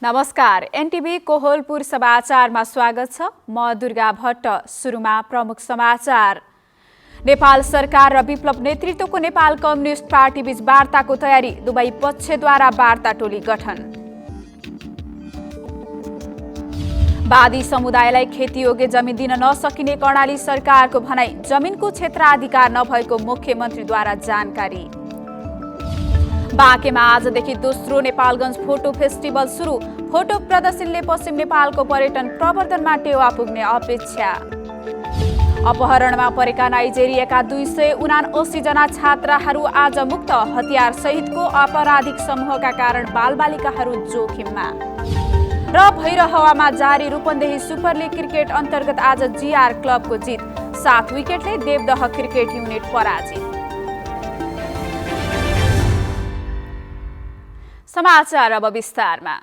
नमस्कार, एनटिभी कोहलपुर समाचारमा स्वागत छ। म दुर्गा भट्ट। सुरुमा प्रमुख समाचार। नेपाल सरकार र विप्लव नेतृत्वको नेपाल कम्युनिस्ट पार्टी बीच वार्ताको तयारी, दुवै पक्षद्वारा वार्ता टोली गठन। वादी समुदायलाई खेतीयोग्य जमिन दिन नसकिने कर्णाली सरकारको भनाई, जमिनको क्षेत्राधिकार नभएको मुख्यमन्त्रीद्वारा जानकारी। बाँकेमा आजदेखि दोस्रो नेपालगञ्ज फोटो फेस्टिभल सुरु, फोटो प्रदर्शनले पश्चिम नेपालको पर्यटन प्रवर्धनमा टेवा पुग्ने अपेक्षा। अपहरणमा परेका नाइजेरियाका 279 जना छात्राहरू आज मुक्त, हतियार सहितको आपराधिक समूहका कारण बालबालिकाहरू जोखिममा। र भैरहवामा जारी रूपन्देही सुपर लिग क्रिकेट अन्तर्गत आज जीआर क्लबको जित, 7 विकेटले देवदह क्रिकेट युनिट पराजित। समाचार अब विस्तारमा।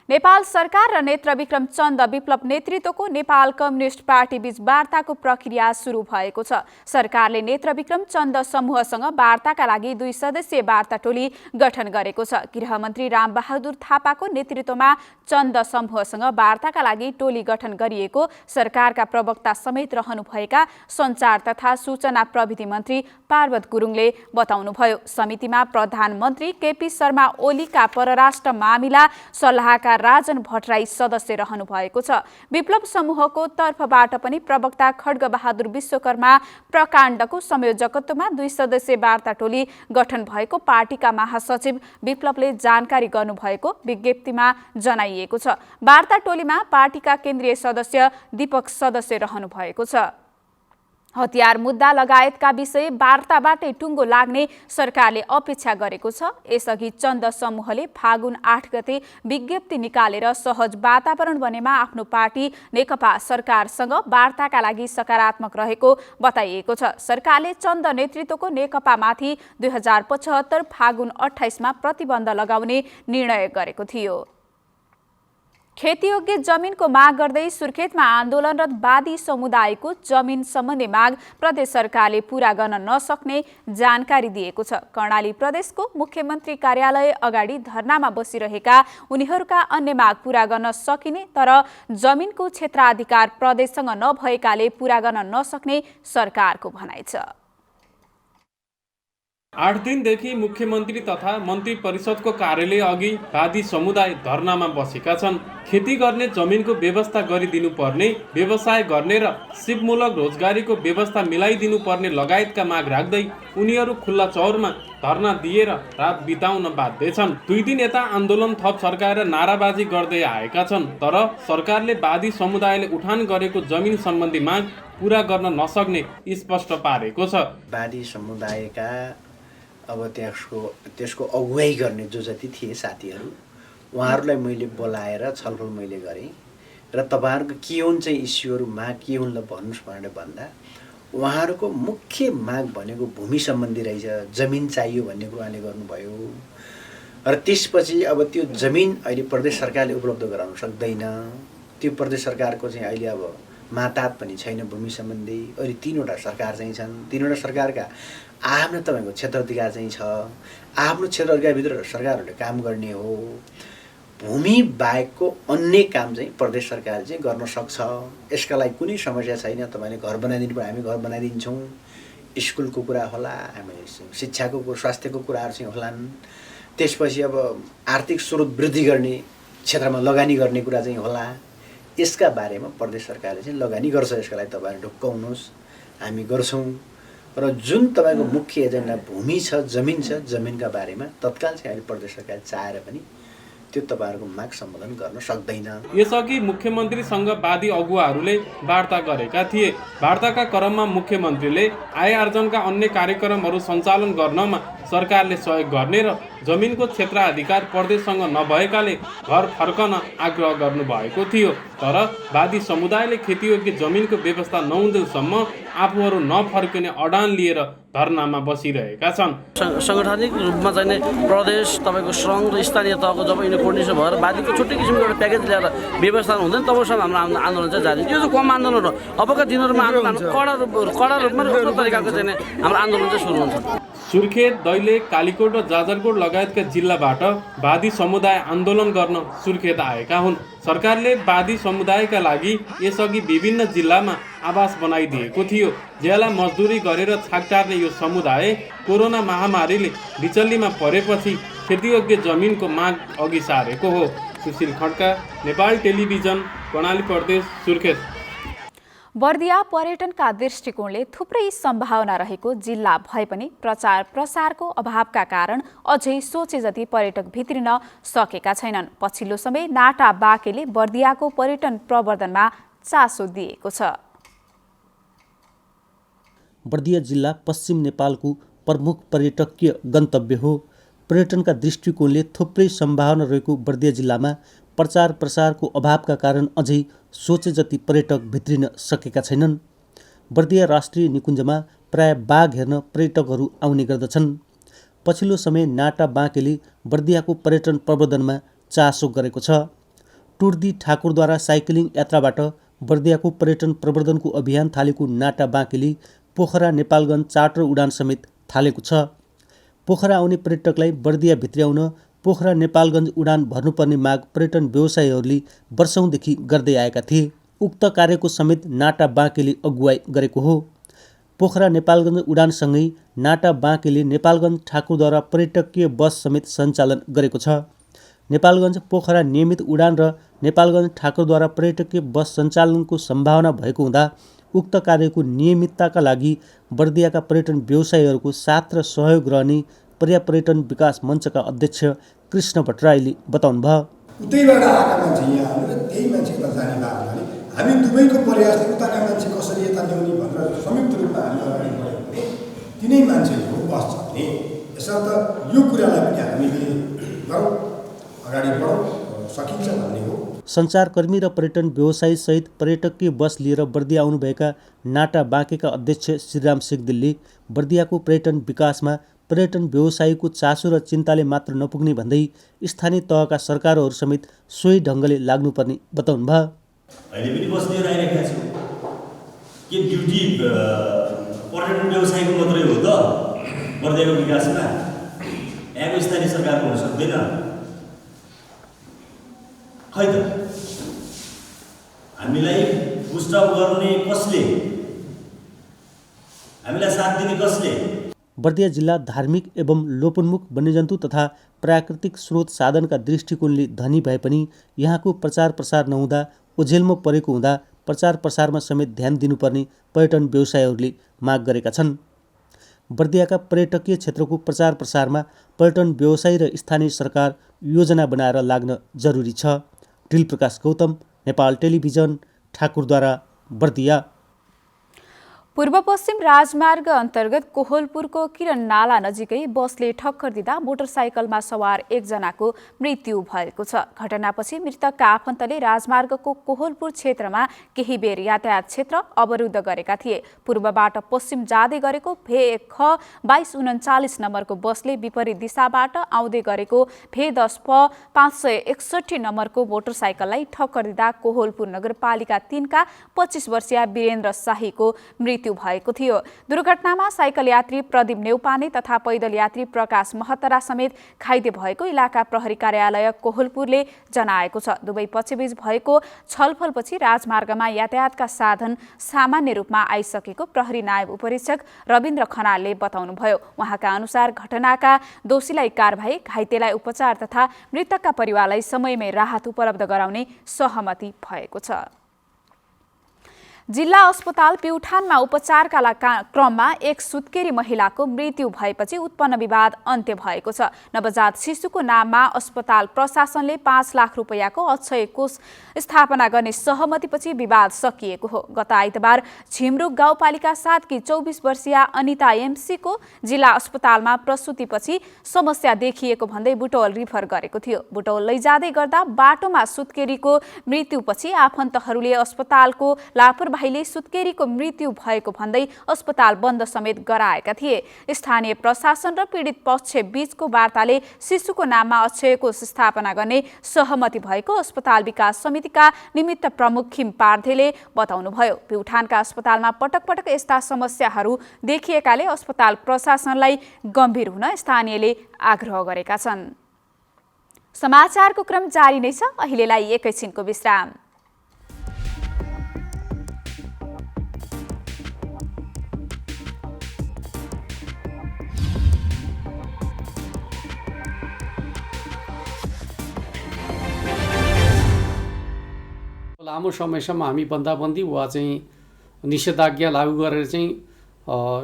नेपाल सरकार र नेत्रविक्रम चन्द विप्लव नेतृत्वको नेपाल कम्युनिस्ट पार्टी बीच वार्ताको प्रक्रिया सुरु भएको छ। सरकारले नेत्रविक्रम चन्द समूहसँग वार्ताका लागि 2 सदस्यीय वार्ता टोली गठन गरेको छ। गृहमन्त्री रामबहादुर थापाको नेतृत्वमा चन्द समूहसँग वार्ताका लागि टोली गठन गरिएको सरकारका प्रवक्ता समेत रहनुभएका सञ्चार तथा सूचना प्रविधि मन्त्री पार्वत गुरुङले बताउनुभयो। समितिमा प्रधानमन्त्री केपी शर्मा ओलीका परराष्ट्र मामिला सल्लाहकार राजन भट्टराई सदस्य रहनु भएको छ। विप्लव समूहको तर्फबाट पनि प्रवक्ता खड्गबहादुर विश्वकर्मा प्रकाण्डको संयोजकत्वमा 2 सदस्यीय वार्ता टोली गठन भएको पार्टीका महासचिव विप्लवले जानकारी गर्नुभएको विज्ञप्तिमा जनाइएको छ। वार्ता टोलीमा पार्टीका केन्द्रीय सदस्य दीपक सदस्य रहनु भएको छ। हतियार मुद्दा लगायतका विषय वार्ताबाटै टुङ्गो लाग्ने सरकारले अपेक्षा गरेको छ। यसअघि चन्द समूहले फागुन 8 गते विज्ञप्ति निकालेर सहज वातावरण बनेमा आफ्नो पार्टी नेकपा सरकारसँग वार्ताका लागि सकारात्मक रहेको बताइएको छ। सरकारले चन्द नेतृत्वको नेकपामाथि 2075 फागुन 28 मा प्रतिबन्ध लगाउने निर्णय गरेको थियो। खेतीयोग्य जमिनको माग गर्दै सुर्खेतमा आन्दोलनरत वादी समुदायको जमिन सम्बन्धी माग प्रदेश सरकारले पूरा गर्न नसक्ने जानकारी दिएको छ। कर्णाली प्रदेशको मुख्यमन्त्री कार्यालय अगाडि धरनामा बसिरहेका उनीहरूका अन्य माग पूरा गर्न सकिने तर जमिनको क्षेत्राधिकार प्रदेशसँग नभएकाले पूरा गर्न नसक्ने सरकारको भनाइ छ। 8 दिनदेखि मुख्यमन्त्री तथा मन्त्री परिषदको कार्यालय अघि वादी समुदाय धरनामा बसेका छन्। खेती गर्ने जमिनको व्यवस्था गरिदिनु पर्ने, व्यवसाय गर्ने र सिपमूलक रोजगारीको व्यवस्था मिलाइदिनु पर्ने लगायतका माग राख्दै उनीहरू खुल्ला चौरमा धरना दिएर रात बिताउन बाध्य छन्। 2 दिन यता आन्दोलन थप सरकार नाराबाजी गर्दै आएका छन्, तर सरकारले वादी समुदायले उठान गरेको जमिन सम्बन्धी माग पूरा गर्न नसक्ने स्पष्ट पारेको छ। वादी समुदायका अब त्यसको अगुवाई गर्ने जो जति थिए साथीहरू, उहाँहरूलाई मैले बोलाएर छलफल मैले गरेँ र तपाईँहरूको के हुन् चाहिँ इस्युहरू माग के हुन् ल भन्नुहोस् भनेर भन्दा उहाँहरूको मुख्य माग भनेको भूमि सम्बन्धी रहेछ, जमिन चाहियो भन्ने कुरा उहाँले गर्नुभयो। र त्यसपछि अब त्यो जमिन अहिले प्रदेश सरकारले उपलब्ध गराउन सक्दैन। त्यो प्रदेश सरकारको चाहिँ अहिले अब मातात पनि छैन भूमि सम्बन्धी। अहिले 3वटा सरकार चाहिँ छन्। 3वटा सरकारका आफ्नो तपाईँको क्षेत्राधिकार चाहिँ छ। आफ्नो क्षेत्राधिकारभित्र सरकारहरूले काम गर्ने हो। भूमि बाहेकको अन्य काम चाहिँ प्रदेश सरकार चाहिँ गर्न सक्छ। यसका लागि कुनै समस्या छैन। तपाईँले घर बनाइदिनु पर्यो, हामी घर बनाइदिन्छौँ। स्कुलको कुरा होला, हामीले शिक्षाको स्वास्थ्यको कुराहरू चाहिँ होलान्। त्यसपछि अब आर्थिक स्रोत वृद्धि गर्ने क्षेत्रमा लगानी गर्ने कुरा चाहिँ होला। यसका बारेमा प्रदेश सरकारले चाहिँ लगानी गर्छ। यसका लागि तपाईँहरू ढुक्काउनुहोस्, हामी गर्छौँ। र जुन तपाईँको मुख्य एजेन्डा भूमि छ, जमिन छ, जमिनका बारेमा तत्काल चाहिँ अहिले प्रदेश सरकार चाहेर पनि त्यो तपाईँहरूको माग सम्बोधन गर्न सक्दैन। यसअघि मुख्यमन्त्रीसँग वादी अगुवाहरूले वार्ता गरेका थिए। वार्ताका क्रममा मुख्यमन्त्रीले आय आर्जनका अन्य कार्यक्रमहरू सञ्चालन गर्नमा सरकारले सहयोग गर्ने र जमिनको क्षेत्राधिकार प्रदेशसँग नभएकाले घर फर्कन आग्रह गर्नुभएको थियो। तर वादी समुदायले खेतीयोग्य जमिनको व्यवस्था नहुँदैसम्म आफूहरू नफर्किने अडान लिएर धरनामा बसिरहेका छन्। सांगठनिक रूपमा चाहिँ प्रदेश तपाईँको सङ्घ र स्थानीय तहको जब यिनीहरू कोर्डिनेसन भएर वादीको छुट्टै किसिमको एउटा प्याकेज ल्याएर व्यवस्था हुँदैन तबसम्म हाम्रो आन्दोलन चाहिँ जारी। यो चाहिँ कम आन्दोलन हो। अबका दिनहरूमा कडा रूपमा र अर्को तरिकाको चाहिँ हाम्रो आन्दोलन चाहिँ सुरु हुन्छ। सुर्खेत, दैलेख, कालीकोट र जाजरकोट लगायतका जिल्लाबाट वादी समुदाय आन्दोलन गर्न सुर्खेत आएका हुन्। सरकारले वादी समुदायका लागि यसअघि विभिन्न जिल्लामा आवास बनाइदिएको थियो। ज्याला मजदुरी गरेर छाक टार्ने यो समुदाय कोरोना महामारीले बिचल्लीमा परेपछि खेतीयोग्य जमिनको माग अघि सारेको हो। सुशील खड्का, नेपाल टेलिभिजन, कर्णाली प्रदेश, सुर्खेत। बर्दिया पर्यटनका दृष्टिकोणले थुप्रै सम्भावना रहेको जिल्ला भए पनि प्रचार प्रसारको अभावका कारण अझै सोचे जति पर्यटक भित्रिन सकेका छैनन्। पछिल्लो समय नाटा बाकेले बर्दियाको पर्यटन प्रवर्धनमा चासो दिएको छ। बर्दिया जिल्ला पश्चिम नेपालको प्रमुख पर्यटकीय गन्तव्य हो। पर्यटनका दृष्टिकोणले थुप्रै सम्भावना रहेको बर्दिया जिल्लामा प्रचार प्रसारको अभावका कारण अझै सोचे जति पर्यटक भित्रिन सकेका छैनन्। बर्दिया राष्ट्रिय निकुञ्जमा प्राय बाघ हेर्न पर्यटकहरू आउने गर्दछन्। पछिल्लो समय नाटा बाँकेले बर्दियाको पर्यटन प्रवर्धनमा चासो गरेको छ। टुर्दी ठाकुरद्वारा साइक्लिङ यात्राबाट बर्दियाको पर्यटन प्रवर्धनको अभियान थालेको नाटा बाँकेले पोखरा नेपालगञ्ज चार्टर उडान समेत थालेको छ। पोखरा आउने पर्यटकलाई बर्दिया भित्र्याउन पोखरा नेपालगञ्ज उडान भर्नुपर्ने माग पर्यटन व्यवसायीहरूले वर्षौंदेखि गर्दै आएका थिए। उक्त कार्यको समेत नाटा बाँकेले अगुवाई गरेको हो। पोखरा नेपालगञ्ज उडानसँगै नाटा बाँकेले नेपालगञ्ज ठाकुरद्वारा पर्यटकीय बस समेत सञ्चालन गरेको छ। नेपालगञ्ज पोखरा नियमित उडान र नेपालगञ्ज ठाकुरद्वारा पर्यटकीय बस सञ्चालनको सम्भावना भएको हुँदा उक्त कार्यको नियमितताका लागि बर्दियाका पर्यटन व्यवसायीहरूको साथ र सहयोग रहने पर्या पर्यटन विकास मञ्चका अध्यक्ष कृष्ण भट्टराईले बताउनुभयो। उतैबाट आएका मान्छे यहाँ आएर त्यही मान्छेको जाने भएको भने हामी दुवैको प्रयासले उताका मान्छे कसरी यता ल्याउने भनेर संयुक्त रूपमा हामी अगाडि बढ्यौँ भने तिनै मान्छेहरू बस चल्ने। यसर्थ यो कुरालाई पनि हामीले गरौँ, अगाडि बढौँ, सकिन्छ भन्ने हो। सञ्चारकर्मी र पर्यटन व्यवसायी सहित पर्यटकीय बस लिएर बर्दिया आउनुभएका नाटा बाँकेका अध्यक्ष श्रीराम सिगदेलले बर्दियाको पर्यटन विकासमा पर्यटन व्यवसायीको चासो र चिन्ताले मात्र नपुग्ने भन्दै स्थानीय तहका सरकारहरू समेत सोही ढङ्गले लाग्नुपर्ने बताउनुभयो। अहिले पनि बस लिएर आइरहेका छौँ के ड्युटी पर्यटन व्यवसायीको मात्रै हो त बर्दियाको विकासमा? यहाँको स्थानीय सरकारको हुन सक्दैन खै त? हामीलाई पुस्टअप गर्ने कसले? हामीलाई साथ दिने कसले? बर्दिया जिल्ला धार्मिक एवं लोपोन्मुख वन्यजन्तु तथा प्राकृतिक स्रोत साधनका दृष्टिकोणले धनी भए पनि यहाँको प्रचार प्रसार नहुँदा ओझेलमा परेको हुँदा प्रचार प्रसारमा समेत ध्यान दिनुपर्ने पर्यटन व्यवसायीहरूले माग गरेका छन्। बर्दियाका पर्यटकीय क्षेत्रको प्रचार प्रसारमा पर्यटन व्यवसायी र स्थानीय सरकार योजना बनाएर लाग्न जरुरी छ। ढिल प्रकाश गौतम, नेपाल टेलिभिजन, ठाकुरद्वारा, बर्दिया। पूर्व पश्चिम राजमार्ग अन्तर्गत कोहलपुरको किरण नाला नजिकै बसले ठक्कर दिँदा मोटरसाइकलमा सवार एकजनाको मृत्यु भएको छ। घटनापछि मृतकका आफन्तले राजमार्गको कोहलपुर क्षेत्रमा केही बेर यातायात क्षेत्र अवरुद्ध गरेका थिए। पूर्वबाट पश्चिम जाँदै गरेको ख 2239 नम्बरको बसले विपरीत दिशाबाट आउँदै गरेको भे 10 प 561 नम्बरको मोटरसाइकललाई ठक्कर दिँदा कोहलपुर नगरपालिका 3 का 25 वर्षीय वीरेन्द्र शाहीको मृत्यु भएको थियो। दुर्घटनामा साइकल यात्री प्रदीप नेउपाने तथा पैदल यात्री प्रकाश महतरा समेत घाइते भएको इलाका प्रहरी कार्यालय कोहलपुरले जनाएको छ। दुवै पक्षबीच भएको छलफलपछि राजमार्गमा यातायातका साधन सामान्य रूपमा आइसकेको प्रहरी नायब उपरीक्षक रविन्द्र खनालले बताउनुभयो। उहाँका अनुसार घटनाका दोषीलाई कारबाही, घाइतेलाई उपचार तथा मृतकका परिवारलाई समयमै राहत उपलब्ध गराउने सहमति भएको छ। जिल्ला अस्पताल प्युठानमा उपचारका क्रममा एक सुत्केरी महिलाको मृत्यु भएपछि उत्पन्न विवाद अन्त्य भएको छ। नवजात शिशुको नाममा अस्पताल प्रशासनले 5 लाख रुपैयाँको अक्षय कोष स्थापना गर्ने सहमतिपछि विवाद सकिएको हो। गत आइतबार झिमरुक गाउँपालिका 7 की 24 वर्षीय अनिता एमसीको जिल्ला अस्पतालमा प्रसुतिपछि समस्या देखिएको भन्दै बुटवल रिफर गरेको थियो। बुटवल लैजाँदै गर्दा बाटोमा सुत्केरीको मृत्युपछि आफन्तहरूले अस्पतालको लापरवाही भाइले सुत्केरीको मृत्यु भएको भन्दै अस्पताल बन्द समेत गराएका थिए। स्थानीय प्रशासन र पीडित पक्ष बीचको वार्ताले शिशुको नाममा अक्षयको स्थापना गर्ने सहमति भएको अस्पताल विकास समितिका निमित्त प्रमुख खिम पार्धेले बताउनुभयो। प्युठानका अस्पतालमा पटक पटक यस्ता समस्याहरू देखिएकाले अस्पताल प्रशासनलाई गम्भीर हुन स्थानीयले आग्रह गरेका छन्। समाचारको क्रम जारी नै छ, अहिलेलाई एकैछिनको विश्राम। लामो समयसम्म हामी बन्दाबन्दी वा चाहिँ निषेधाज्ञा लागू गरेर चाहिँ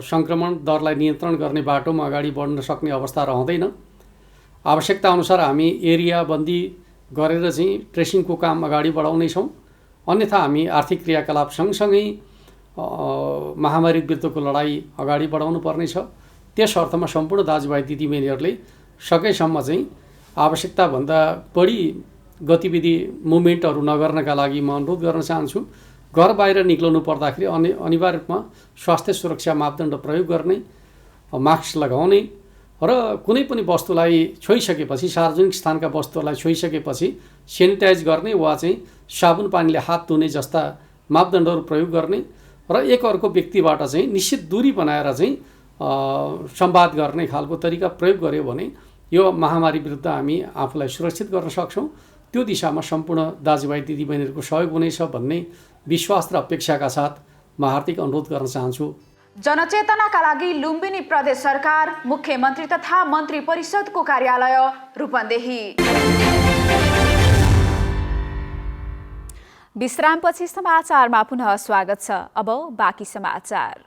सङ्क्रमण दरलाई नियन्त्रण गर्ने बाटोमा अगाडि बढ्न सक्ने अवस्था रहँदैन। आवश्यकता अनुसार हामी एरिया बन्दी गरेर चाहिँ ट्रेसिङको काम अगाडि बढाउनेछौँ। अन्यथा हामी आर्थिक क्रियाकलाप सँगसँगै महामारी विरुद्धको लडाइँ अगाडि बढाउनु पर्नेछ। त्यस अर्थमा सम्पूर्ण दाजुभाइ दिदीबहिनीहरूले सकेसम्म चाहिँ आवश्यकताभन्दा बढी गतिविधि मुभमेन्टहरू नगर्नका लागि म अनुरोध गर्न चाहन्छु। घर बाहिर निक्लनु पर्दाखेरि अनिवार्य रूपमा स्वास्थ्य सुरक्षा मापदण्ड प्रयोग गर्ने, मास्क लगाउने र कुनै पनि वस्तुलाई छोइसकेपछि सार्वजनिक स्थानका वस्तुहरूलाई छोइसकेपछि सेनिटाइज गर्ने वा चाहिँ साबुन पानीले हात धुने जस्ता मापदण्डहरू प्रयोग गर्ने र एक अर्को व्यक्तिबाट चाहिँ निश्चित दूरी बनाएर चाहिँ संवाद गर्ने खालको तरिका प्रयोग गर्यो भने यो महामारी विरुद्ध हामी आफूलाई सुरक्षित गर्न सक्छौँ। त्यो दिशामा सम्पूर्ण दाजुभाइ दिदीबहिनीहरूको सहयोग हुनेछ भन्ने विश्वास र अपेक्षाका साथ म हार्दिक अनुरोध गर्न चाहन्छु। जनचेतनाका लागि लुम्बिनी प्रदेश सरकार, मुख्यमन्त्री तथा मन्त्री परिषदको कार्यालय रूपन्देही। विश्रामपछि समाचारमा पुनः स्वागत छ। अब बाँकी समाचार।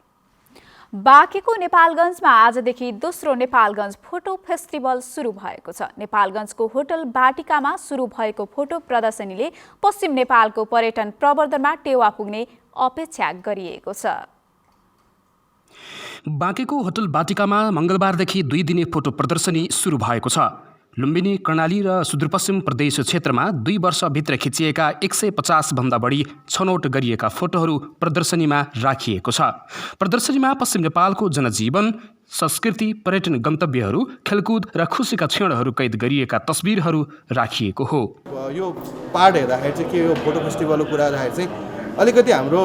बाँकेको नेपालगञ्जमा आजदेखि दोस्रो नेपालगञ्ज फोटो फेस्टिभल सुरु भएको छ। नेपालगञ्जको होटल बाटिकामा सुरु भएको फोटो प्रदर्शनीले पश्चिम नेपालको पर्यटन प्रवर्धनमा टेवा पुग्ने अपेक्षा गरिएको छ। बाँकेको होटल बाटिकामा मङ्गलबारदेखि 2 दिने फोटो प्रदर्शनी सुरु भएको छ। लुम्बिनी, कर्णाली र सुदूरपश्चिम प्रदेश क्षेत्रमा 2 वर्षभित्र खिचिएका 150 भन्दा बढी छनौट गरिएका फोटोहरू प्रदर्शनीमा राखिएको छ। प्रदर्शनीमा पश्चिम नेपालको जनजीवन, संस्कृति, पर्यटन गन्तव्यहरू, खेलकुद र खुसीका क्षणहरू कैद गरिएका तस्बिरहरू राखिएको हो। यो पार्ट हेर्दाखेरि चाहिँ के यो फोटो फेस्टिभलको कुरा राखेर चाहिँ अलिकति हाम्रो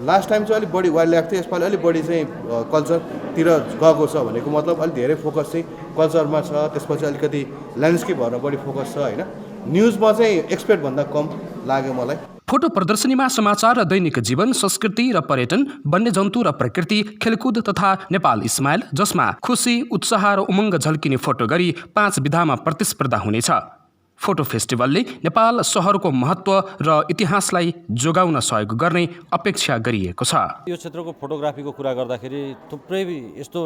लास्ट टाइम चाहिँ अलिक बढी वाइल्ड लाइफ थियो, यसपालि अलिक बढी चाहिँ कल्चरतिर गएको छ भनेको मतलब अलिक धेरै फोकस चाहिँ कल्चरमा छ। त्यसपछि अलिकति ल्यान्डस्केपहरूमा बढी फोकस छ होइन। न्युजमा चाहिँ एक्सपेक्टभन्दा कम लाग्यो मलाई। फोटो प्रदर्शनीमा समाचार र दैनिक जीवन, संस्कृति र पर्यटन, वन्यजन्तु र प्रकृति, खेलकुद तथा नेपाल स्माइल, जसमा खुसी, उत्साह र उमङ्ग झल्किने फोटो गरी 5 विधामा प्रतिस्पर्धा हुनेछ। फोटो फेस्टिभलले नेपाल सहरको महत्त्व र इतिहासलाई जोगाउन सहयोग गर्ने अपेक्षा गरिएको छ। यो क्षेत्रको फोटोग्राफीको कुरा गर्दाखेरि थुप्रै यस्तो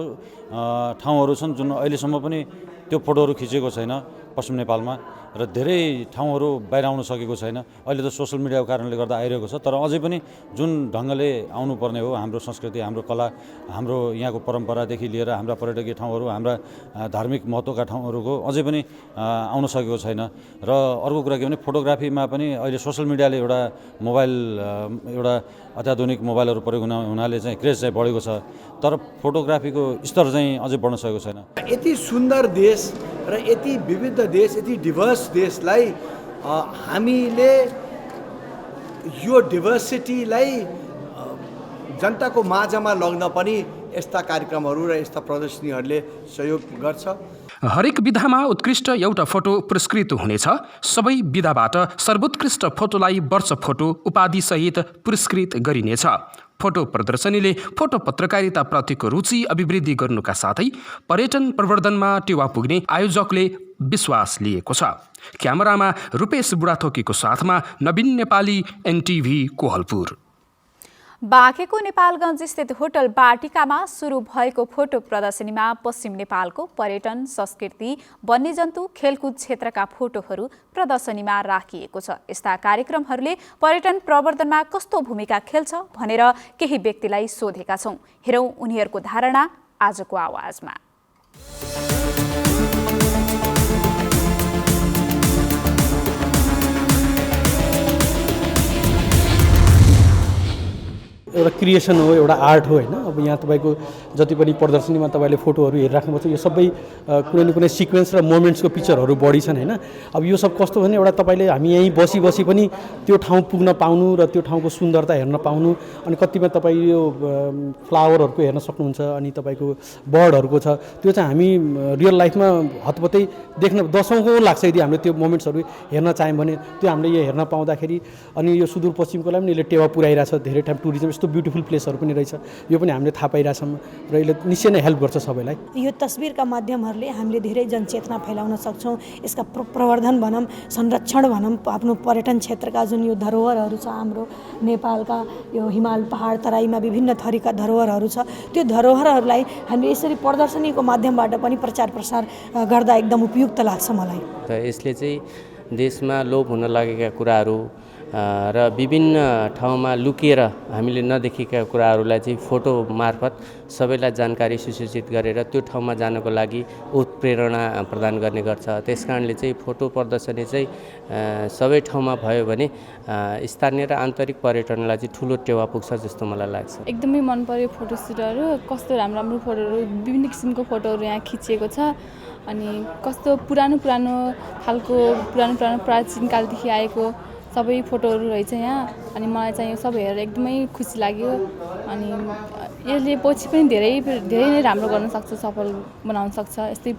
ठाउँहरू छन् जुन अहिलेसम्म पनि त्यो फोटोहरू खिचेको छैन पश्चिम नेपालमा र धेरै ठाउँहरू बाहिर आउन सकेको छैन। अहिले त सोसल मिडियाको कारणले गर्दा आइरहेको छ, तर अझै पनि जुन ढङ्गले आउनुपर्ने हो हाम्रो संस्कृति, हाम्रो कला, हाम्रो यहाँको परम्परादेखि लिएर हाम्रा पर्यटकीय ठाउँहरू, हाम्रा धार्मिक महत्त्वका ठाउँहरूको अझै पनि आउन सकेको छैन। र अर्को कुरा के भने फोटोग्राफीमा पनि अहिले सोसल मिडियाले एउटा अत्याधुनिक मोबाइलहरू प्रयोग हुनाले चाहिँ क्रेज चाहिँ बढेको छ, तर फोटोग्राफीको स्तर चाहिँ अझै बढ्न सकेको छैन। यति सुन्दर देश र यति विविध देश, यति डिभर्स देशलाई हामीले यो डिभर्सिटीलाई जनताको माझमा लग्न पनि यस्ता कार्यक्रमहरू र यस्ता प्रदर्शनीहरूले सहयोग गर्छ। हरेक विधामा उत्कृष्ट एउटा फोटो पुरस्कृत हुनेछ। सबै विधाबाट सर्वोत्कृष्ट फोटोलाई वर्ष फोटो उपाधिसहित पुरस्कृत गरिनेछ। फोटो प्रदर्शनीले फोटो पत्रकारिता प्रतिको रुचि अभिवृद्धि गर्नुका साथै पर्यटन प्रवर्धनमा टेवा पुग्ने आयोजकले विश्वास लिएको छ। क्यामेरामा रूपेश बुढाथोकीको साथमा नवीन नेपाली, एनटिभी, कोहलपुर। बाँकेको नेपालगञ्ज स्थित होटल बाटिकामा सुरु भएको फोटो प्रदर्शनीमा पश्चिम नेपालको पर्यटन, संस्कृति, वन्यजन्तु, खेलकुद क्षेत्रका फोटोहरू प्रदर्शनीमा राखिएको छ। यस्ता कार्यक्रमहरूले पर्यटन प्रवर्धनमा कस्तो भूमिका खेल्छ भनेर केही व्यक्तिलाई सोधेका छौं। हेरौं उनीहरूको धारणा आजको आवाजमा। एउटा क्रिएसन हो, एउटा आर्ट हो होइन। अब यहाँ तपाईँको जति पनि प्रदर्शनीमा तपाईँले फोटोहरू हेरिराख्नुपर्छ, यो सबै कुनै न कुनै सिक्वेन्स र मोमेन्ट्सको पिक्चरहरू बढी छन् होइन। अब यो सब कस्तो भने एउटा तपाईँले हामी यहीँ बसी बसी पनि त्यो ठाउँ पुग्न पाउनु र त्यो ठाउँको सुन्दरता हेर्न पाउनु, अनि कतिमा तपाईँ यो फ्लावरहरूको हेर्न सक्नुहुन्छ, अनि तपाईँको बर्डहरूको छ, त्यो चाहिँ हामी रियल लाइफमा हतपतै देख्न दशौँको लाग्छ यदि हामीले त्यो मोमेन्ट्सहरू हेर्न चाह्यौँ भने। त्यो हामीले यो हेर्न पाउँदाखेरि अनि यो सुदूरपश्चिमको लागि पनि यसले टेवा पुऱ्याइरहेछ, धेरै टाइम टुरिज्म यस्तो ब्युटिफुल प्लेसहरू पनि रहेछ, यो पनि हामीले थाहा पाइरहेछौँ र यसले निश्चय नै हेल्प गर्छ सबैलाई। यो तस्बिरका माध्यमहरूले हामीले धेरै जनचेतना फैलाउन सक्छौँ, यसका प्रवर्धन भनौँ, संरक्षण भनौँ, आफ्नो पर्यटन क्षेत्रका जुन यो धरोहरहरू छ हाम्रो नेपालका, यो हिमाल पहाड तराईमा विभिन्न थरीका धरोहरहरू छ, त्यो धरोहरहरूलाई हामीले यसरी प्रदर्शनीको माध्यमबाट पनि प्रचार प्रसार गर्दा एकदम उपयुक्त लाग्छ मलाई। यसले चाहिँ देशमा लोप हुन लागेका कुराहरू र विभिन्न ठाउँमा लुकिएर हामीले नदेखेका कुराहरूलाई चाहिँ फोटो मार्फत सबैलाई जानकारी सुसूचित गरेर त्यो ठाउँमा जानको लागि उत्प्रेरणा प्रदान गर्ने गर्छ। त्यसकारणले चाहिँ फोटो प्रदर्शनी चाहिँ सबै ठाउँमा भयो भने स्थानीय र आन्तरिक पर्यटनलाई चाहिँ ठुलो टेवा पुग्छ जस्तो मलाई लाग्छ। एकदमै मन पर्यो फोटो सुटहरू, कस्तो राम्रो राम्रो फोटोहरू, विभिन्न किसिमको फोटोहरू यहाँ खिचिएको छ, अनि कस्तो पुरानो खालको पुरानो प्राचीन कालदेखि आएको सबै फोटोहरू रहेछ यहाँ। अनि मलाई चाहिँ यो सब हेरेर एकदमै खुसी लाग्यो, अनि यसले पछि पनि धेरै नै राम्रो गर्न सक्छ, सफल बनाउन सक्छ। यस्तै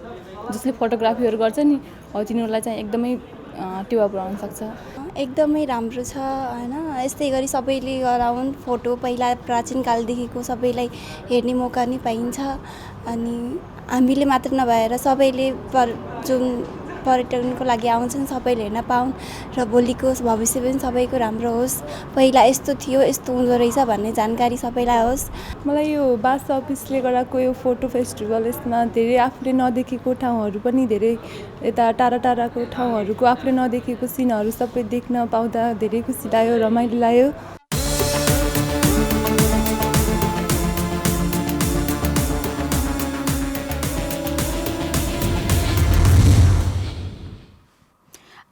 जसले फोटोग्राफीहरू गर्छ नि हो तिनीहरूलाई चाहिँ एकदमै टेवा पुऱ्याउन सक्छ। एकदमै राम्रो छ होइन। यस्तै गरी सबैले गराउन् फोटो, पहिला प्राचीन कालदेखिको सबैलाई हेर्ने मौका नै पाइन्छ, अनि हामीले मात्र नभएर सबैले जुन पर्यटनको लागि आउँछन् सबैले हेर्न पाउन् र भोलिको भविष्य पनि सबैको राम्रो होस्। पहिला यस्तो थियो, यस्तो हुँदो रहेछ भन्ने जानकारी सबैलाई होस्। मलाई यो बास अफिसले गराएको यो फोटो फेस्टिभल, यसमा धेरै आफूले नदेखेको ठाउँहरू पनि, धेरै यता टाढाको ठाउँहरूको आफूले नदेखेको सिनहरू सबै देख्न पाउँदा धेरै खुसी लाग्यो, रमाइलो लाग्यो।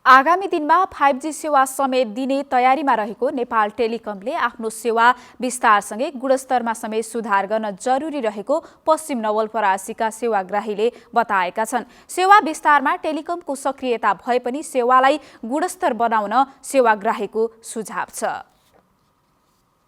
आगामी दिनमा 5G सेवा समेत दिने तयारीमा रहेको नेपाल टेलिकमले आफ्नो सेवा विस्तारसँगै गुणस्तरमा समेत सुधार गर्न जरुरी रहेको पश्चिम नवलपरासीका सेवाग्राहीले बताएका छन्। सेवा विस्तारमा टेलिकमको सक्रियता भए पनि सेवालाई गुणस्तर बनाउन सेवाग्राहीको सुझाव छ।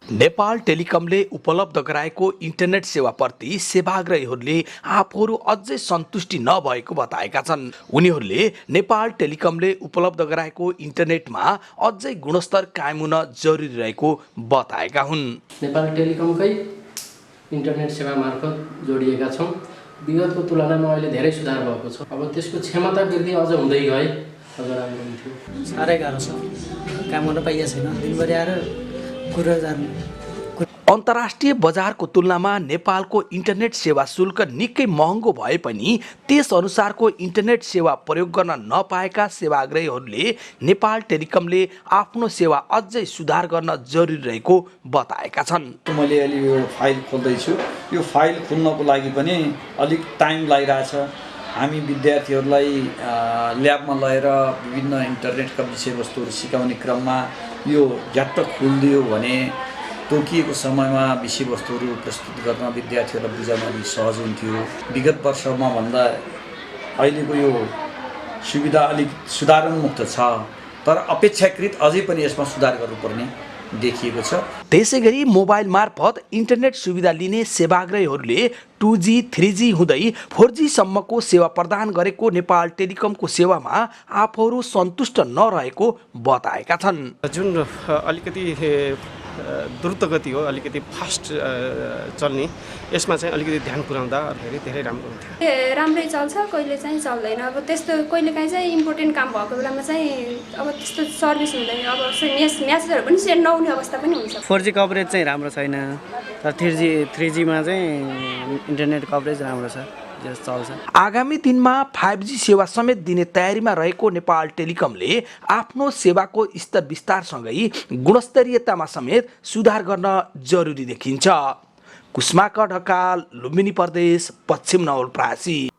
नेपाल टेलिकमले उपलब्ध गराएको इन्टरनेट सेवाप्रति सेवाग्राहीहरूले आफूहरू अझै सन्तुष्टि नभएको बताएका छन्। उनीहरूले नेपाल टेलिकमले उपलब्ध गराएको इन्टरनेटमा अझै गुणस्तर कायम हुन जरुरी रहेको बताएका हुन्। नेपाल टेलिकमकै इन्टरनेट सेवा मार्फत जोडिएका छौँ। विगतको तुलनामा अहिले धेरै सुधार भएको छ। अब त्यसको क्षमता वृद्धि अझ हुँदै गए अझ राम्रो हुन्थ्यो। साह्रै गाह्रो छ, काम गर्न पाइएको छैन। दिनभरि आएर अन्तर्राष्ट्रिय बजारको तुलनामा नेपालको इन्टरनेट सेवा शुल्क निकै महँगो भए पनि त्यस अनुसारको इन्टरनेट सेवा प्रयोग गर्न नपाएका सेवाग्राहीहरूले नेपाल टेलिकमले आफ्नो सेवा अझै सुधार गर्न जरुरी रहेको बताएका छन्। मैले अहिले यो फाइल खोल्दैछु, यो फाइल खोल्नको लागि पनि अलिक टाइम लागिरहेछ। हामी विद्यार्थीहरूलाई ल्याबमा लगेर विभिन्न इन्टरनेटका विषयवस्तुहरू सिकाउने क्रममा यो झ्याट्ट खोलिदियो भने तोकिएको समयमा विषयवस्तुहरू प्रस्तुत गर्न विद्यार्थीहरूलाई बुझाउन अलिक सहज हुन्थ्यो। विगत वर्षमा भन्दा अहिलेको यो सुविधा अलिक सुधारोन्मुक्त छ, तर अपेक्षाकृत अझै पनि यसमा सुधार गर्नुपर्ने देखिएको छ। त्यसैगरी मोबाइल मार्फत इन्टरनेट सुविधा लिने सेवाग्राहीहरूले 2G, 3G हुँदै 4G सम्मको सेवा प्रदान गरेको नेपाल टेलिकमको सेवामा आफूहरू सन्तुष्ट नरहेको बताएका छन्। जुन अलिकति द्रुत गति हो, अलिकति फास्ट चल्ने, यसमा चाहिँ अलिकति ध्यान पुर्याउँदा धेरै राम्रो हुन्थ्यो। राम्रै चल्छ, कहिले चाहिँ चल्दैन। अब त्यस्तो कहिलेकाहीँ चाहिँ इम्पोर्टेन्ट काम भएको बेलामा चाहिँ अब त्यस्तो सर्भिस हुँदैन, अब म्यासेजहरू पनि सेन्ड नहुने अवस्था पनि हुन्छ। 4G कभरेज चाहिँ राम्रो छैन, तर 3Gमा चाहिँ इन्टरनेट कभरेज राम्रो छ, चल्छ। आगामी दिनमा 5G सेवा समेत दिने तयारीमा रहेको नेपाल टेलिकमले आफ्नो सेवाको स्तर विस्तारसँगै गुणस्तरीयतामा समेत सुधार गर्न जरुरी देखिन्छ। कुस्माकर ढकाल, लुम्बिनी प्रदेश, पश्चिम नवलपरासी।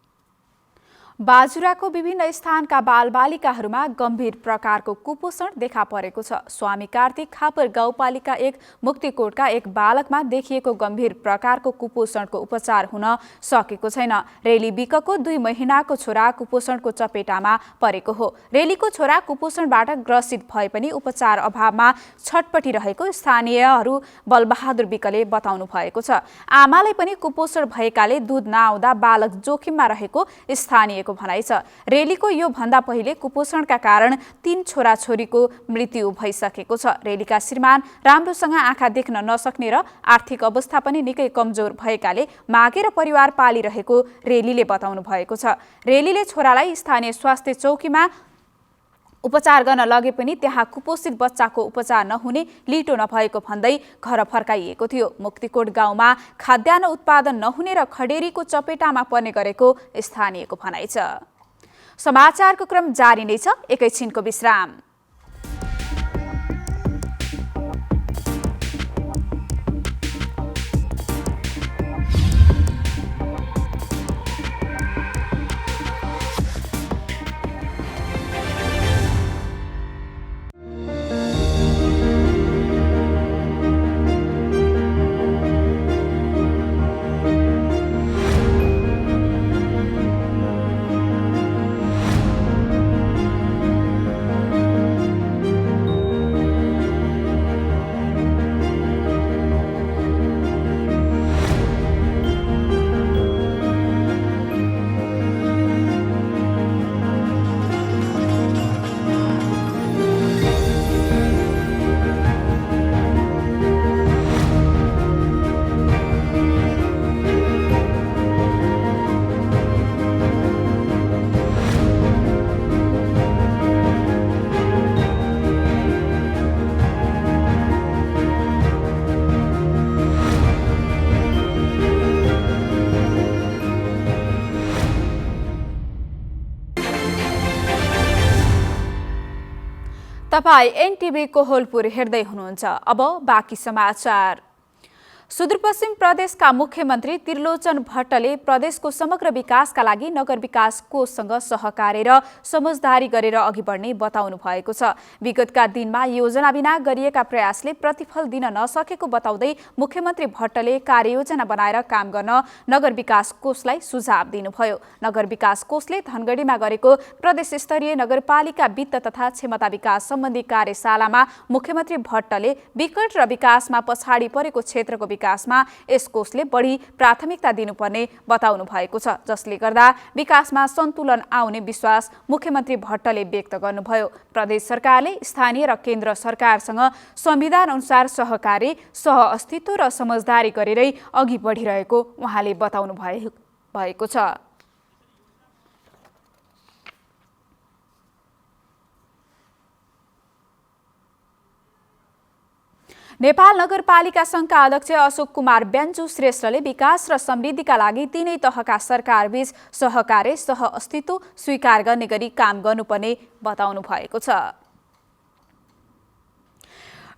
बाजुराको विभिन्न स्थानका बालबालिकाहरूमा गम्भीर प्रकारको कुपोषण देखा परेको छ। स्वामी कार्तिक खापर गाउँपालिका 1 मुक्तिकोटका एक बालकमा देखिएको गम्भीर प्रकारको कुपोषणको उपचार हुन सकेको छैन। रेली बिकको 2 महिनाको छोरा कुपोषणको चपेटामा परेको हो। रेलीको छोरा कुपोषणबाट ग्रसित भए पनि उपचार अभावमा छटपटिरहेको स्थानीयहरू बलबहादुर बिकले बताउनु भएको छ। आमालाई पनि कुपोषण भएकाले दूध नआउँदा बालक जोखिममा रहेको स्थानीयको भनाइ छ। रेलीको यो भन्दा पहिले कुपोषणका कारण 3 छोराछोरीको मृत्यु भइसकेको छ। रेलीका श्रीमान राम्रोसँग आँखा देख्न नसक्ने र आर्थिक अवस्था पनि निकै कमजोर भएकाले मागेर परिवार पालिरहेको रेलीले बताउनु भएको छ। रेलीले छोरालाई स्थानीय स्वास्थ्य चौकीमा उपचार गर्न लगे पनि त्यहाँ कुपोषित बच्चाको उपचार नहुने, लिटो नभएको भन्दै घर फर्काइएको थियो। मुक्तिकोट गाउँमा खाद्यान्न उत्पादन नहुने र खडेरीको चपेटामा पर्ने गरेको स्थानीयको भनाइ छ। समाचारको क्रम जारी नै छ, एकैछिनको विश्राम। तपाई एनटिभी कोहलपुर हेर्दै हुनुहुन्छ। अब बाँकी समाचार। सुदूरपश्चिम प्रदेशका मुख्यमन्त्री त्रिलोचन भट्टले प्रदेशको समग्र विकासका लागि नगर विकास कोषसँग सहकार्य र समझदारी गरेर अघि बढ्ने बताउनु भएको छ। विगतका दिनमा योजना बिना गरिएका प्रयासले प्रतिफल दिन नसकेको बताउँदै मुख्यमन्त्री भट्टले कार्ययोजना बनाएर काम गर्न नगर विकास कोषलाई सुझाव दिनुभयो। नगर विकास कोषले धनगढीमा गरेको प्रदेश स्तरीय नगरपालिका वित्त तथा क्षमता विकास सम्बन्धी कार्यशालामा मुख्यमन्त्री भट्टले विकट र विकासमा पछाडि परेको क्षेत्रको विकासमा यस कोषले बढी प्राथमिकता दिनुपर्ने बताउनु भएको छ, जसले गर्दा विकासमा सन्तुलन आउने विश्वास मुख्यमन्त्री भट्टले व्यक्त गर्नुभयो। प्रदेश सरकारले स्थानीय र केन्द्र सरकारसँग संविधान अनुसार सहकारी, सहअस्तित्व र समझदारी गरेरै अघि बढिरहेको उहाँले बताउनु भएको छ। नेपाल नगरपालिका संघका अध्यक्ष अशोक कुमार ब्यान्जु श्रेष्ठले विकास र समृद्धिका लागि तीनै तहका सरकारबीच सहकार्य, सहअस्तित्व स्वीकार गर्ने गरी काम गर्नुपर्ने बताउनु भएको छ।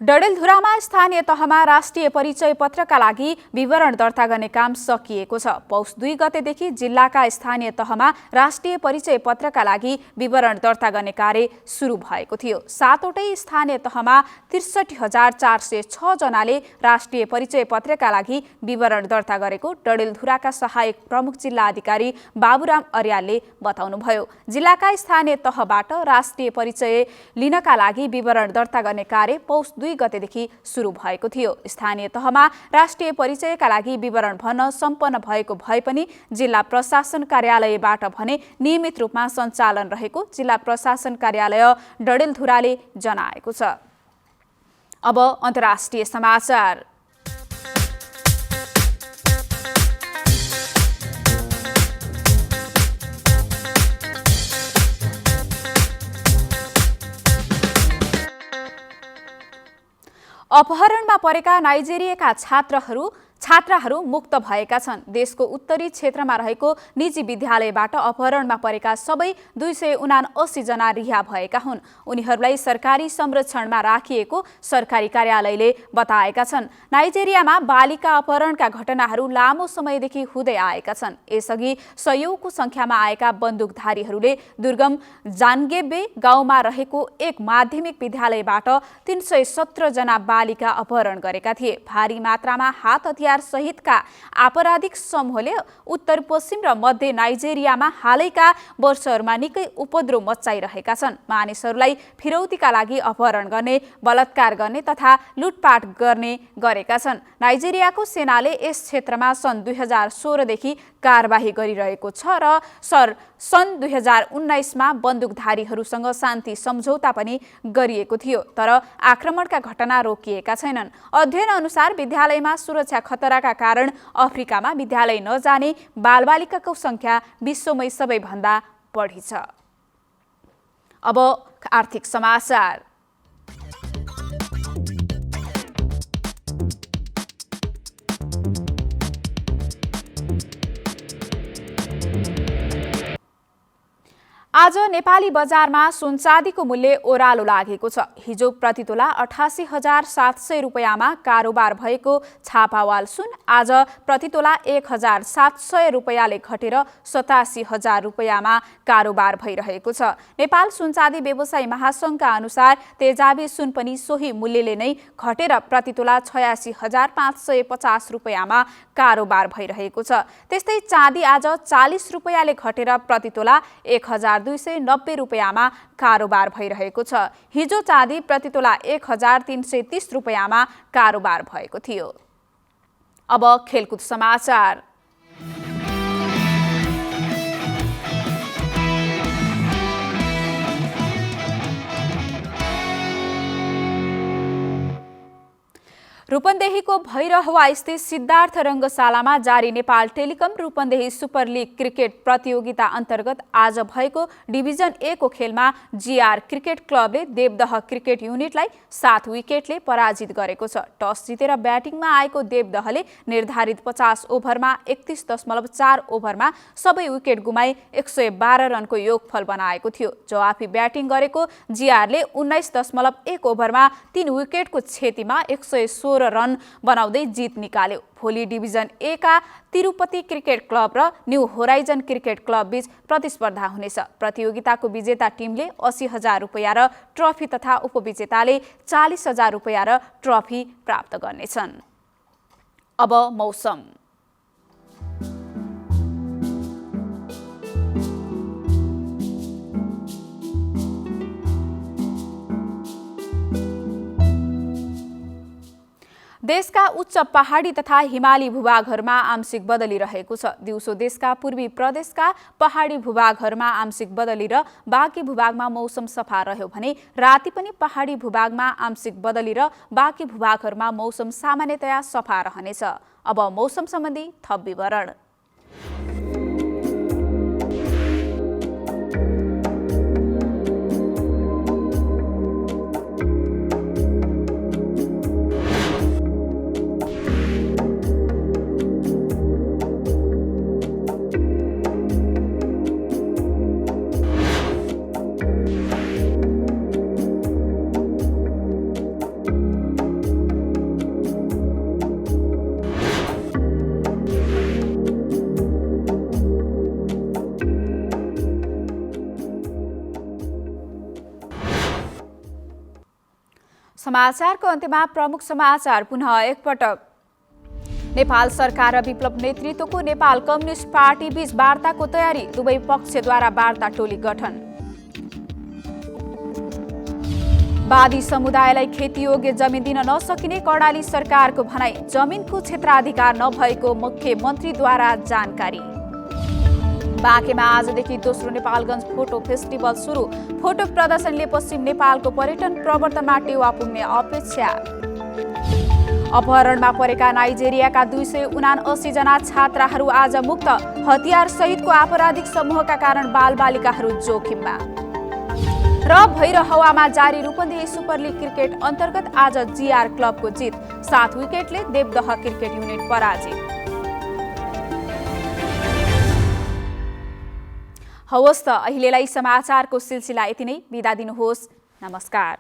डडेलधुरामा स्थानीय तहमा राष्ट्रिय परिचय पत्रका लागि विवरण दर्ता गर्ने काम सकिएको छ। पौष 2 गतेदेखि जिल्लाका स्थानीय तहमा राष्ट्रिय परिचय पत्रका लागि विवरण दर्ता गर्ने कार्य सुरु भएको थियो। 7वटै स्थानीय तहमा 63,406 जनाले राष्ट्रिय परिचय पत्रका लागि विवरण दर्ता गरेको डडेलधुराका सहायक प्रमुख जिल्ला अधिकारी बाबुराम अर्यालले बताउनुभयो। जिल्लाका स्थानीय तहबाट राष्ट्रिय परिचय लिनका लागि विवरण दर्ता गर्ने कार्य पौष 2 गतेदेखि सुरु भएको थियो। स्थानीय तहमा राष्ट्रिय परिचयका लागि विवरण भर्न सम्पन्न भएको भए पनि जिल्ला प्रशासन कार्यालयबाट भने नियमित रूपमा सञ्चालन रहेको जिल्ला प्रशासन कार्यालय डडेलधुराले जनाएको छ। अब अन्तर्राष्ट्रिय समाचार। अपहरणमा परेका नाइजेरियाका छात्राहरू मुक्त भएका छन्। देशको उत्तरी क्षेत्रमा रहेको निजी विद्यालयबाट अपहरणमा परेका सबै 279 जना रिहा भएका हुन्। उनीहरूलाई सरकारी संरक्षणमा राखिएको सरकारी कार्यालयले बताएका छन्। नाइजेरियामा बालिका अपहरणका घटनाहरू लामो समयदेखि हुँदै आएका छन्। यसअघि सयौंको संख्यामा आएका बन्दुकधारीहरूले दुर्गम जान्गेबे गाउँमा रहेको एक माध्यमिक विद्यालयबाट 317 जना बालिका अपहरण गरेका थिए। भारी मात्रामा हात हतियार सहितका आपराधिक समूहले उत्तर पश्चिम र मध्य नाइजेरियामा हालैका वर्षहरूमा निकै उपद्रव मचाइरहेका छन्। मानिसहरूलाई फिरौतीका लागि अपहरण गर्ने, बलात्कार गर्ने तथा लुटपाट गर्ने गरेका छन्। नाइजेरियाको सेनाले यस क्षेत्रमा सन् 2016 देखि कारबाही गरिरहेको छ र सन् 2019 मा बन्दुकधारीहरूसँग शान्ति सम्झौता पनि गरिएको थियो, तर आक्रमणका घटना रोकिएका छैनन्। अध्ययन अनुसार विद्यालयमा सुरक्षा खतराका कारण अफ्रिकामा विद्यालय नजाने बालबालिकाको संख्या विश्वमै सबैभन्दा बढी छ। अब आर्थिक समाचार। आज नेपाली बजारमा सुन चाँदीको मूल्य ओह्रालो लागेको छ। हिजो प्रतितोला 88,700 रुपैयाँमा कारोबार भएको छापावाल सुन आज प्रतितोला 1,700 रुपैयाँले घटेर 87,000 रुपैयाँमा कारोबार भइरहेको छ। नेपाल सुनचाँदी व्यवसायी महासंघका अनुसार तेजाबी सुन पनि सोही मूल्यले नै घटेर प्रतितोला 86,550 रुपैयाँमा कारोबार भइरहेको छ। त्यस्तै चाँदी आज 40 रुपैयाँले घटेर प्रतितोला 1,290 रुपैयाँमा कारोबार भइरहेको छ। हिजो चाँदी प्रतितोला 1,330 रुपैयाँमा कारोबार भएको थियो। अब खेलकुद समाचार। रूपन्देहीको भैरहवा स्थित सिद्धार्थ रङ्गशालामा जारी Nepal telecom Rupandehi super league cricket प्रतियोगिता अन्तर्गत आज भएको डिभिजन ए को खेलमा जीआर क्रिकेट क्लबले देवदह क्रिकेट युनिटलाई 7 विकेटले पराजित गरेको छ। टस जितेर ब्याटिङमा आएको देवदहले निर्धारित 50 ओभरमा 31.4 ओभरमा सबै विकेट गुमाई 112 रनको योगफल बनाएको थियो। जवाफी ब्याटिङ गरेको जीआरले 19.1 ओभरमा 3 विकेटको क्षतिमा 116 रन बनाउँदै जित निकाल्यो। भोलि डिभिजन ए का तिरुपति क्रिकेट क्लब र न्यू होराइजन क्रिकेट क्लब बीच प्रतिस्पर्धा हुनेछ। प्रतियोगिताको विजेता टिमले 80,000 रुपैयाँ र ट्रफी तथा उपविजेताले 40,000 रुपैयाँ र ट्रफी प्राप्त गर्नेछन्। अब मौसम। देशका उच्च पहाडी तथा हिमाली भूभागहरूमा आंशिक बदली रहेको छ। दिउँसो देशका पूर्वी प्रदेशका पहाडी भूभागहरूमा आंशिक बदली र बाँकी भूभागमा मौसम सफा रह्यो भने राति पनि पहाडी भूभागमा आंशिक बदली र बाँकी भूभागहरूमा मौसम सामान्यतया सफा रहनेछ। अब मौसम सम्बन्धी थप विवरण। समाचारको अन्त्यमा प्रमुख समाचार पुनः एकपटक। नेपाल सरकार र विप्लव नेतृत्वको नेपाल कम्युनिस्ट पार्टी बीच वार्ताको तयारी, दुवै पक्षद्वारा वार्ता टोली गठन। वादी समुदायलाई खेतीयोग्य जमिन दिन नसकिने कर्णाली सरकारको भनाई, जमिनको क्षेत्राधिकार नभएको मुख्यमन्त्रीद्वारा जानकारी। बाँकेमा आजदेखि दोस्रो नेपालगञ्ज फोटो फेस्टिभल सुरु, फोटो प्रदर्शनले पश्चिम नेपालको पर्यटन प्रवर्तनमा टेवा पुग्ने अपेक्षा। अपहरणमा परेका नाइजेरियाका 279 जना छात्राहरू आज मुक्त, हतियार सहितको आपराधिक समूहका कारण बालबालिकाहरू जोखिममा। र भैर हवामा जारी रूपन्देही सुपर लिग क्रिकेट अन्तर्गत आज जीआर क्लबको जित, 7 विकेटले देवदह क्रिकेट युनिट पराजित। हवस् त अहिलेलाई समाचारको सिलसिला यति नै। बिदा दिनुहोस्। नमस्कार।